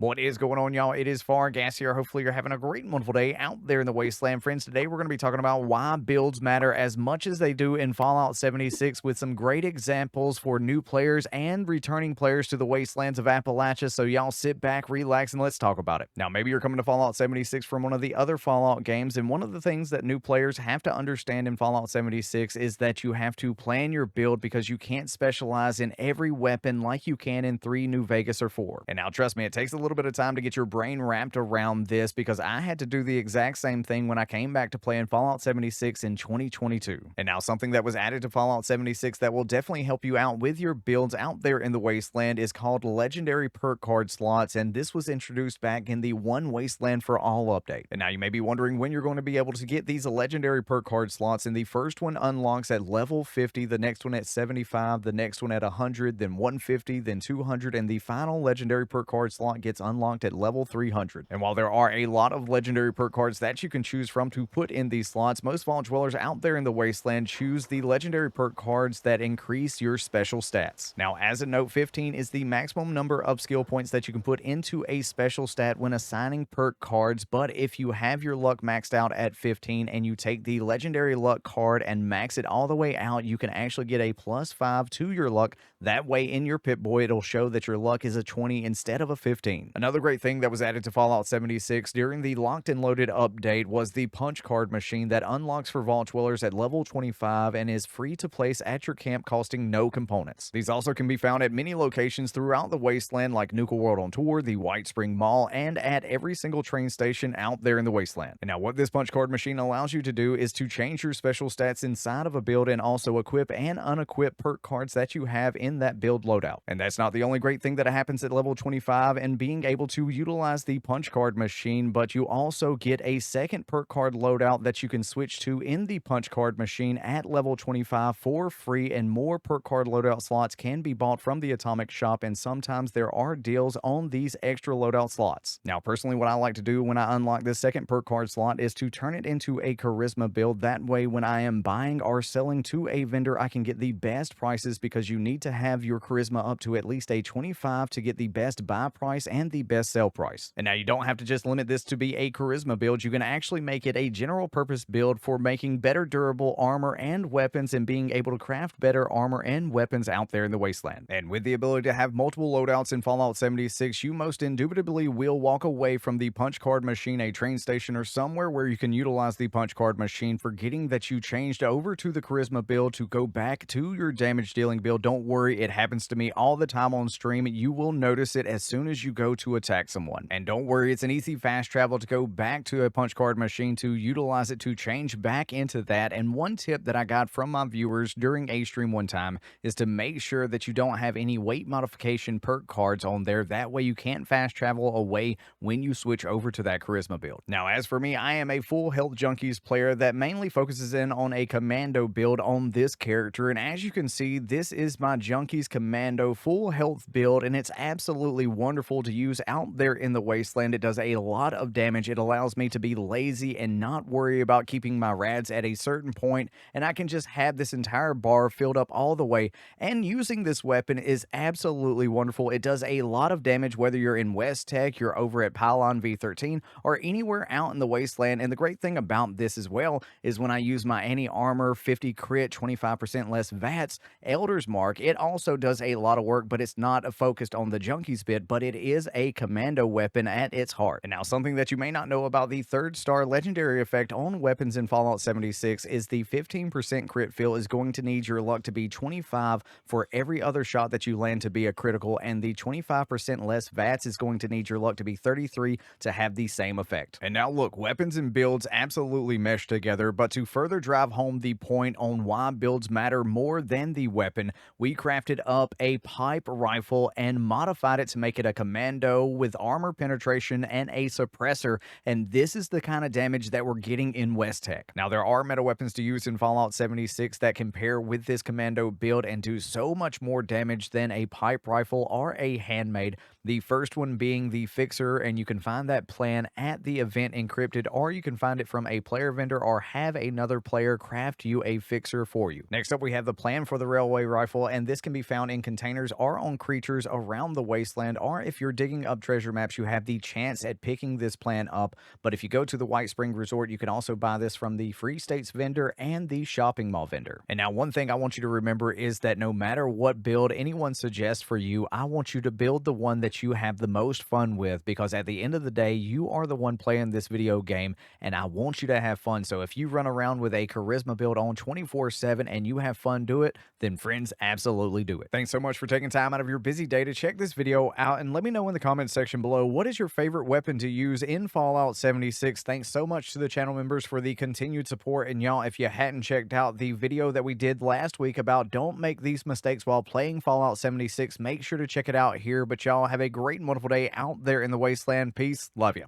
What is going on, y'all? It is Fargassier. Hopefully, you're having a great and wonderful day out there in the wasteland. Friends, today we're going to be talking about why builds matter as much as they do in Fallout 76 with some great examples for new players and returning players to the wastelands of Appalachia. So, y'all sit back, relax, and let's talk about it. Now, maybe you're coming to Fallout 76 from one of the other Fallout games, and one of the things that new players have to understand in Fallout 76 is that you have to plan your build because you can't specialize in every weapon like you can in 3 New Vegas or 4. And now, trust me, it takes a little bit of time to get your brain wrapped around this because I had to do the exact same thing when I came back to playing Fallout 76 in 2022. And now something that was added to Fallout 76 that will definitely help you out with your builds out there in the wasteland is called legendary perk card slots, and this was introduced back in the One Wasteland for All update. And now you may be wondering when you're going to be able to get these legendary perk card slots, and the first one unlocks at level 50, the next one at 75, the next one at 100, then 150, then 200, and the final legendary perk card slot gets unlocked at level 300. And while there are a lot of legendary perk cards that you can choose from to put in these slots, most vault dwellers out there in the wasteland choose the legendary perk cards that increase your special stats. Now, as a note, 15 is the maximum number of skill points that you can put into a special stat when assigning perk cards, but if you have your luck maxed out at 15 and you take the legendary luck card and max it all the way out, you can actually get a +5 to your luck. That way in your Pip-Boy, it'll show that your luck is a 20 instead of a 15. Another great thing that was added to Fallout 76 during the Locked and Loaded update was the punch card machine that unlocks for vault dwellers at level 25 and is free to place at your camp, costing no components. These also can be found at many locations throughout the wasteland like Nuka World on Tour, the White Spring Mall, and at every single train station out there in the wasteland. And now what this punch card machine allows you to do is to change your special stats inside of a build and also equip and unequip perk cards that you have in that build loadout. And that's not the only great thing that happens at level 25 and being able to utilize the punch card machine, but you also get a second perk card loadout that you can switch to in the punch card machine at level 25 for free, and more perk card loadout slots can be bought from the Atomic Shop, and sometimes there are deals on these extra loadout slots. Now, personally, what I like to do when I unlock this second perk card slot is to turn it into a charisma build. That way, when I am buying or selling to a vendor, I can get the best prices because you need to have your charisma up to at least a 25 to get the best buy price and the best sell price. And now you don't have to just limit this to be a charisma build. You can actually make it a general purpose build for making better durable armor and weapons and being able to craft better armor and weapons out there in the wasteland. And with the ability to have multiple loadouts in Fallout 76, you most indubitably will walk away from the punch card machine, a train station, or somewhere where you can utilize the punch card machine, forgetting that you changed over to the charisma build to go back to your damage dealing build. Don't worry, it happens to me all the time on stream. You will notice it as soon as you go to attack someone. And don't worry, it's an easy fast travel to go back to a punch card machine to utilize it to change back into that. And one tip that I got from my viewers during a stream one time is to make sure that you don't have any weight modification perk cards on there. That way you can't fast travel away when you switch over to that charisma build. Now, as for me, I am a full health Junkies player that mainly focuses in on a Commando build on this character. And as you can see, this is my Junkies Commando full health build, and it's absolutely wonderful to use out there in the wasteland. It does a lot of damage. It allows me to be lazy and not worry about keeping my rads at a certain point, and I can just have this entire bar filled up all the way. And using this weapon is absolutely wonderful. It does a lot of damage whether you're in West Tech, you're over at Pylon V13, or anywhere out in the wasteland. And the great thing about this as well is when I use my anti-armor, 50 crit, 25% less Vats, Elder's Mark, it also does a lot of work, but it's not focused on the Junkies bit, but it is a Commando weapon at its heart. And now something that you may not know about the 3rd star legendary effect on weapons in Fallout 76 is the 15% crit fill is going to need your luck to be 25 for every other shot that you land to be a critical, and the 25% less Vats is going to need your luck to be 33 to have the same effect. And now look, weapons and builds absolutely mesh together, but to further drive home the point on why builds matter more than the weapon, we crafted up a pipe rifle and modified it to make it a Commando with armor penetration and a suppressor, and this is the kind of damage that we're getting in West Tech. Now, there are meta weapons to use in Fallout 76 that can pair with this Commando build and do so much more damage than a pipe rifle or a handmade, The first one being the Fixer, and you can find that plan at the event encrypted, or you can find it from a player vendor or have another player craft you a Fixer for you. Next up, we have the plan for the Railway Rifle, and this can be found in containers or on creatures around the wasteland, or if you're digging up treasure maps, you have the chance at picking this plan up. But if you go to the White Spring Resort, you can also buy this from the Free States vendor and the shopping mall vendor. And now, one thing I want you to remember is that no matter what build anyone suggests for you, I want you to build the one that you have the most fun with, because at the end of the day, you are the one playing this video game, and I want you to have fun. So if you run around with a charisma build on 24/7 and you have fun, do it, then friends, absolutely do it. Thanks so much for taking time out of your busy day to check this video out, and let me know in the comments section below, what is your favorite weapon to use in Fallout 76? Thanks so much to the channel members for the continued support, and y'all, if you hadn't checked out the video that we did last week about don't make these mistakes while playing Fallout 76, make sure to check it out here. But y'all have a great and wonderful day out there in the wasteland. Peace. Love you.